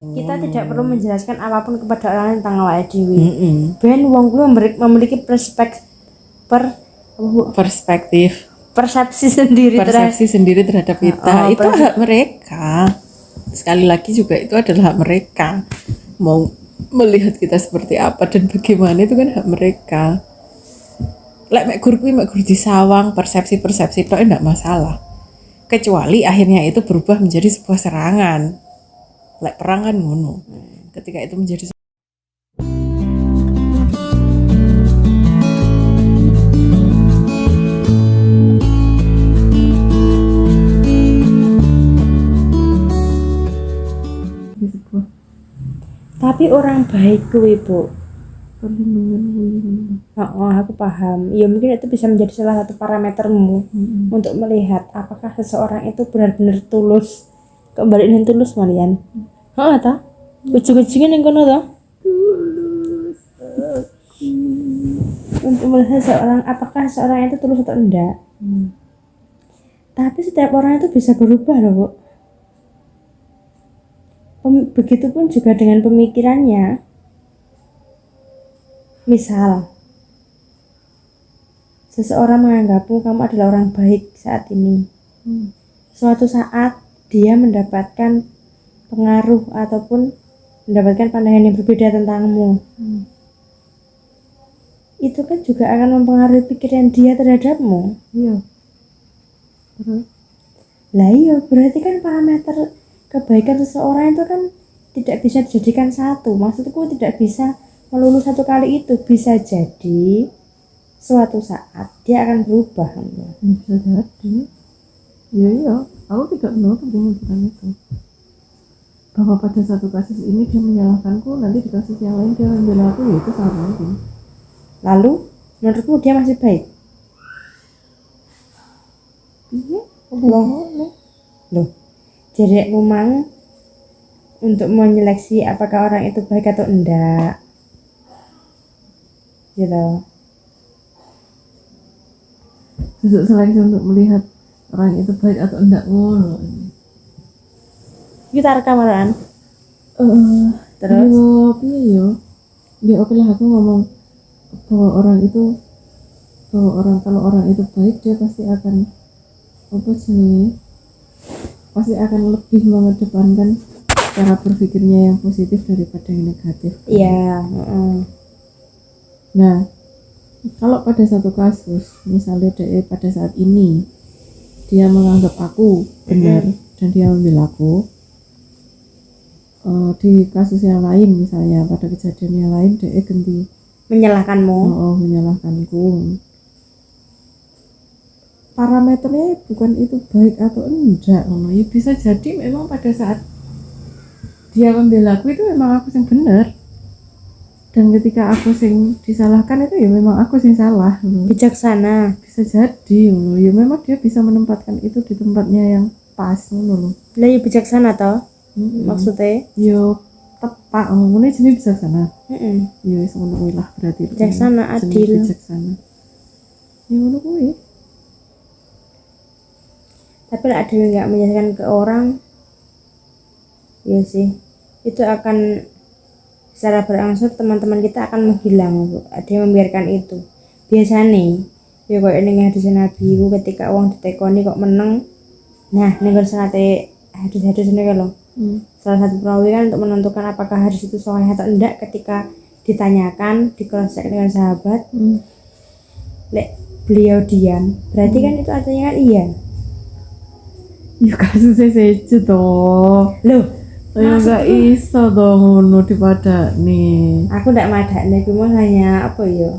Kita tidak perlu menjelaskan apapun kepada orang lain tentang awake dhewe. Ben wong kuwi memiliki persepsi sendiri terhadap kita. Itu hak mereka. Sekali lagi juga itu adalah hak mereka. Mau melihat kita seperti apa dan bagaimana itu kan hak mereka. Lek mek guru di sawang persepsi itu enggak masalah. Kecuali akhirnya itu berubah menjadi sebuah serangan. Lek perang kan ngono. Ketika itu menjadi tapi orang baik kuwi, Bu. perlindungan kuwi. Aku paham. Ya mungkin itu bisa menjadi salah satu parametermu untuk melihat apakah seseorang itu benar-benar tulus. Kembali ning tulus Marian. Heeh ta? Ujug-ujugnya ning kono ta? Tulus. Untuk melihat apakah seorang itu tulus atau enggak. Tapi setiap orang itu bisa berubah loh, Bu. Begitupun juga dengan pemikirannya. Misal, seseorang menganggapmu kamu adalah orang baik saat ini. Suatu saat dia mendapatkan pengaruh ataupun mendapatkan pandangan yang berbeda tentangmu. Itu kan juga akan mempengaruhi pikiran dia terhadapmu. Iya. Lah iya, berarti kan parameter kebaikan seseorang itu kan tidak bisa dijadikan satu. Maksudku tidak bisa melulu satu kali itu. Bisa jadi suatu saat dia akan berubah. Bisa jadi. Iya. Aku tidak menutup kemungkinan itu. Bahwa pada satu kasus ini dia menyalahkanku, nanti di kasus yang lain dia membela aku, ya itu sangat mungkin. Lalu, menurutmu dia masih baik? Iya. Loh. Jadi memang untuk menyeleksi apakah orang itu baik atau enggak. Gitu. Susuk seleksi untuk melihat orang itu baik atau enggak ngono. Kita rekaman. Terus piye yo? Ya oke lah aku ngomong bahwa kalau orang itu baik dia pasti akan pasti akan lebih mengedepankan cara berpikirnya yang positif daripada yang negatif. Iya. Nah, kalau pada satu kasus, misalnya pada saat ini dia menganggap aku benar dan dia membela aku, di kasus yang lain misalnya pada kejadian yang lain dia ganti menyalahkanmu. Menyalahkanku. Parameternya bukan itu baik atau enggak, ya bisa jadi memang pada saat dia membela aku itu memang aku yang benar, dan ketika aku yang disalahkan itu ya memang aku yang salah. Bijaksana. Bisa jadi, ya memang dia bisa menempatkan itu di tempatnya yang pas, lah ya bijaksana toh. Maksudnya? Yo tepat, ngomongnya jenis bijaksana. Yo ngono lah berarti. Bijaksana, adil. Bijaksana. Ya ngono kuwi. Tapi lah ada yang nggak menjelaskan ke orang, ya sih itu akan secara berangsur teman-teman kita akan menghilang. Ada yang membiarkan itu biasanya ya kok ini hadis Nabi ketika uang ditekoni kok menang. Nah ini sangat hadis ini kalau salah satu perawi kan untuk menentukan apakah hadis itu sahih atau enggak, ketika ditanyakan di cross check dengan sahabat, lek beliau diam berarti kan itu artinya kan iya. Ya kasusnya seju toh. Loh, saya nggak iso dong ngono dipadani. Aku ndak madakne kuwi hanya apa ya?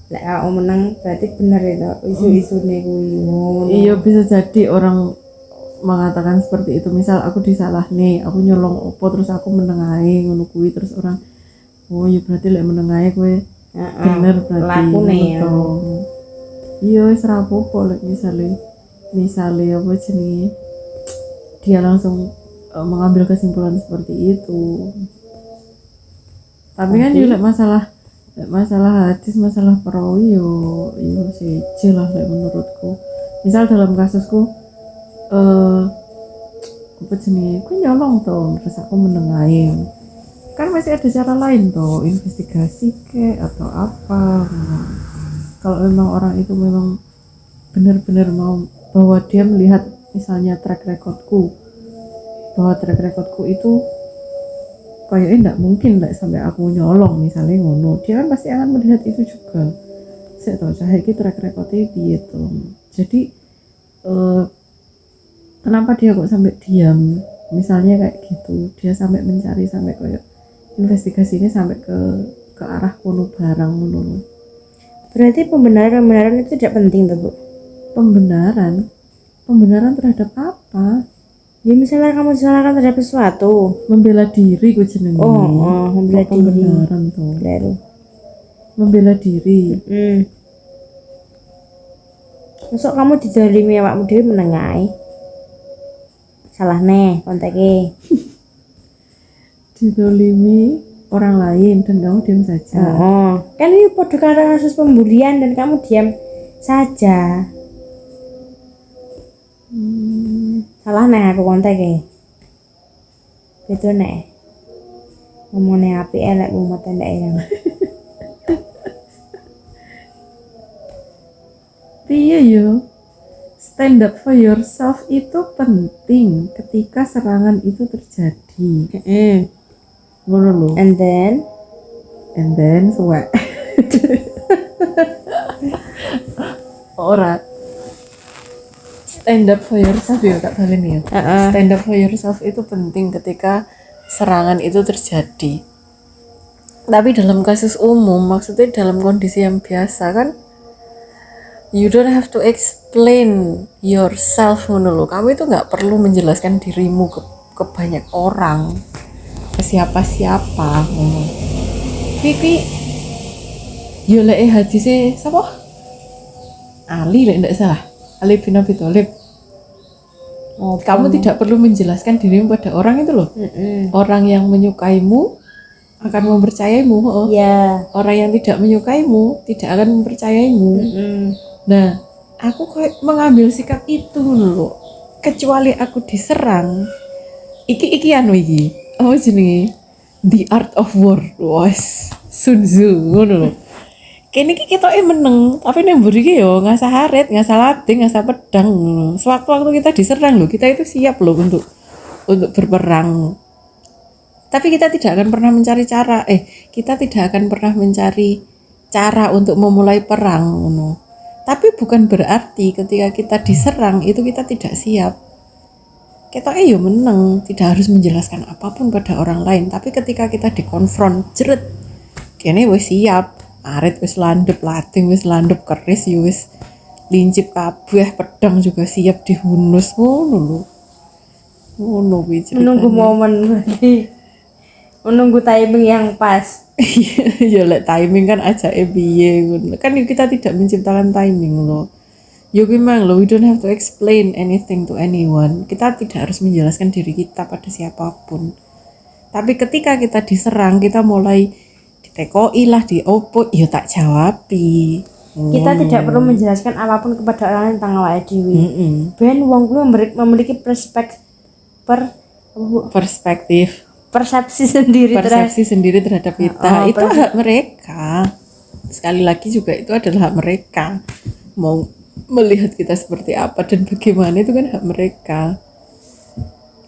Lek aku menang berarti bener itu isu-isune kuwi ngono. Iya bisa jadi orang mengatakan seperti itu. Misal aku disalah nih, aku nyolong opo terus aku meneng ae ngono kuwi, terus orang oh ya berarti lek meneng ae kowe bener berarti. Lakune ya. Iya wis ra apa-apa lek misalnya apa jenenge dia langsung mengambil kesimpulan seperti itu. Tapi kan juga masalah hadis, masalah perawi yo seje lah menurutku. Misal dalam kasusku apa jenenge aku nyolong tuh, terus aku menengahin, kan masih ada cara lain tuh, investigasi ke atau apa. Kalau memang orang itu memang benar-benar mau, bahwa dia melihat misalnya track recordku, bahwa track recordku itu kayaknya enggak mungkin enggak sampai aku nyolong misalnya ngono, dia kan pasti akan melihat itu juga. Saya tahu cahaya iki track recordnya piye tuh. Jadi kenapa dia kok sampai diam misalnya kayak gitu, dia sampai mencari sampai kayak investigasinya sampai ke arah kono barang ngono. Berarti pembenaran itu tidak penting tuh, Bu. Pembenaran terhadap apa? Ya misalnya kamu disalahkan terhadap sesuatu. Membela diri gue jenenge. Membela diri. Pembenaran tuh. Baru. Membela diri. Masuk kamu didolimi awakmu dhewe menengai. Salah nih konteknya. Didolimi orang lain dan kamu diam saja. Kan ini podo karo kasus pembulian dan kamu diam saja. Salah nih aku konteknya. Gitu nih. Ngomongnya api elek mumet ndak ya. Iya yo. Stand up for yourself itu penting ketika serangan itu terjadi. Ngono lho. And then suwe. Ora. Stand up for yourself ya tak balen ya. Stand up for yourself itu penting ketika serangan itu terjadi. Tapi dalam kasus umum, maksudnya dalam kondisi yang biasa kan, you don't have to explain yourself ngono lho. Kamu itu nggak perlu menjelaskan dirimu ke banyak orang, ke siapa-siapa ngono. Pipi yo lek hadise sapa? Ali lek ndak salah. Ali bin Abi Thalib. Kamu tidak perlu menjelaskan dirimu pada orang itu loh. Orang yang menyukaimu akan mempercayaimu. Orang yang tidak menyukaimu tidak akan mempercayaimu. Nah, aku kayak mengambil sikap itu loh. Kecuali aku diserang. Iki anu iki. Oh jenenge The Art of War. Was Sun Tzu ngono lho. Kene iki ketoke meneng, tapi nek mburi iki yo ngasah harit, ngasah lading, ngasah pedang. Sewaktu-waktu kita diserang loh, kita itu siap loh untuk berperang. Tapi kita tidak akan pernah mencari cara untuk memulai perang ngono. Tapi bukan berarti ketika kita diserang itu kita tidak siap. Ketoke yo meneng, tidak harus menjelaskan apapun pada orang lain, tapi ketika kita dikonfront, jeret. Kene wis siap. Arit wis landep, lading wis landep, keris ya wis lincip kabeh, pedang juga siap dihunus ngono lho. Ngono kuwi ceritane. Menunggu momen berarti. Menunggu timing yang pas. Ya lek timing kan ajake piye ngono. Kan kita tidak menciptakan timing loh. Ya memang loh, we don't have to explain anything to anyone. Kita tidak harus menjelaskan diri kita pada siapapun. Tapi ketika kita diserang, kita mulai tekoi lah di opo, ya tak jawabi. Kita tidak perlu menjelaskan apapun kepada orang lain tentang awake dhewe. Ben wong kuwi memiliki persepsi sendiri terhadap kita. Itu hak mereka. Sekali lagi juga itu adalah hak mereka. Mau melihat kita seperti apa dan bagaimana itu kan hak mereka.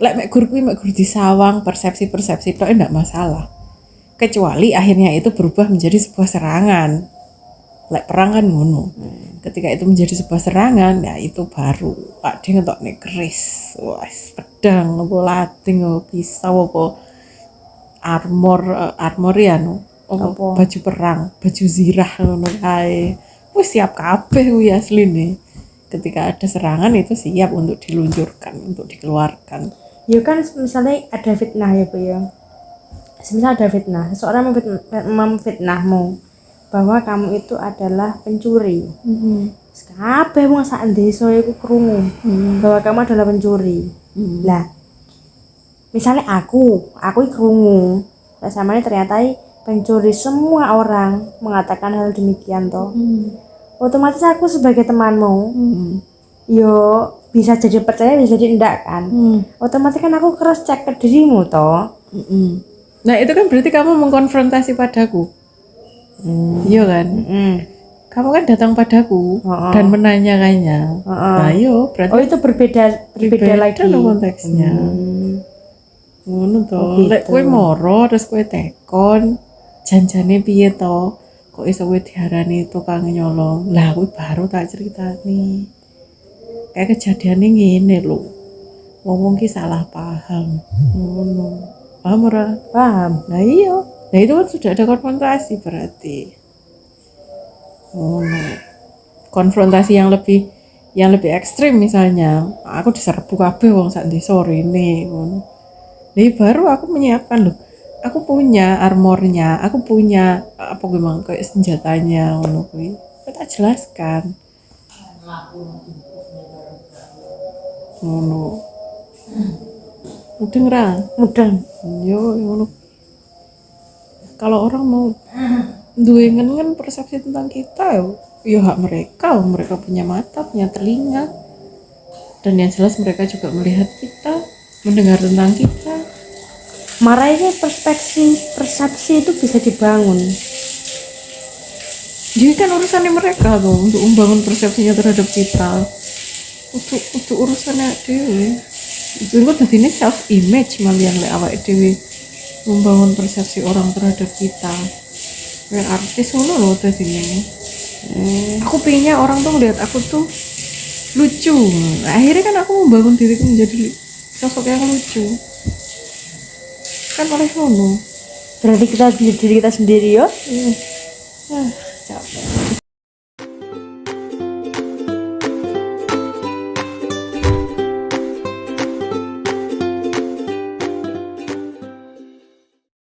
Lek mek gur disawang persepsi tok enggak masalah. Kecuali akhirnya itu berubah menjadi sebuah serangan. Lek perang kan ngono. Ketika itu menjadi sebuah serangan, ya itu baru Pak dia ngetok nek keris, pedang, apa lading, apa pisau, apa armor ya no. Baju perang, baju zirah ngono kae. Wis siap kabeh kuwi asline. Ketika ada serangan itu siap untuk diluncurkan, untuk dikeluarkan. Ya kan misalnya ada fitnah ya Bu ya. Semisal ada fitnah, seseorang memfitnahmu bahwa kamu itu adalah pencuri. Kabeh wong sak desa iku krungu bahwa kamu adalah pencuri. Lah, misalnya aku krungu, samane ternyata pencuri, semua orang mengatakan hal demikian toh. Otomatis aku sebagai temanmu yo bisa jadi percaya bisa jadi enggak kan. Otomatis kan aku cross check ke dirimu toh. Nah itu kan berarti kamu mengkonfrontasi padaku. Iya kan? Kamu kan datang padaku dan menanyakannya. Nah yo berarti Oh itu berbeda lagi loh konteksnya. Ngono to. gitu. Lek kowe moro terus kowe tekon janjane piye to? Kok iso kowe diarani tukang nyolong? Lah kowe baru tak ceritani. Kayak kejadiannya ngene lho. Ngomong ki salah paham. Ngono. Paham ora? Paham. Nah iya. Nah itu kan sudah ada konfrontasi berarti. Ngono. Konfrontasi yang lebih ekstrim misalnya. Aku diserbu kabeh wong sak desa rene ngono. Jadi baru aku menyiapkan loh. Aku punya armornya, aku punya apa memang kayak senjatanya ngono kuwi. Kita jelaskan. Ngono. Mudeng ra? Mudeng. Yo ngono. Kalau orang mau duwe ngen persepsi tentang kita yo hak mereka punya mata, punya telinga. Dan yang jelas mereka juga melihat kita, mendengar tentang kita. Marah ini persepsi itu bisa dibangun. Jadi kan urusannya mereka tuh untuk membangun persepsinya terhadap kita. Untuk urusannya dewe. Itu kok tadi ini self image malah yang awak dewe membangun persepsi orang terhadap kita. Kayak artis ngono loh tadi ini. Aku pengennya orang tuh ngeliat aku tuh lucu. Nah, akhirnya kan aku membangun diriku menjadi sosok yang lucu. Kan oleh ngono. Berarti kita diri kita sendiri yo. Ah, capek.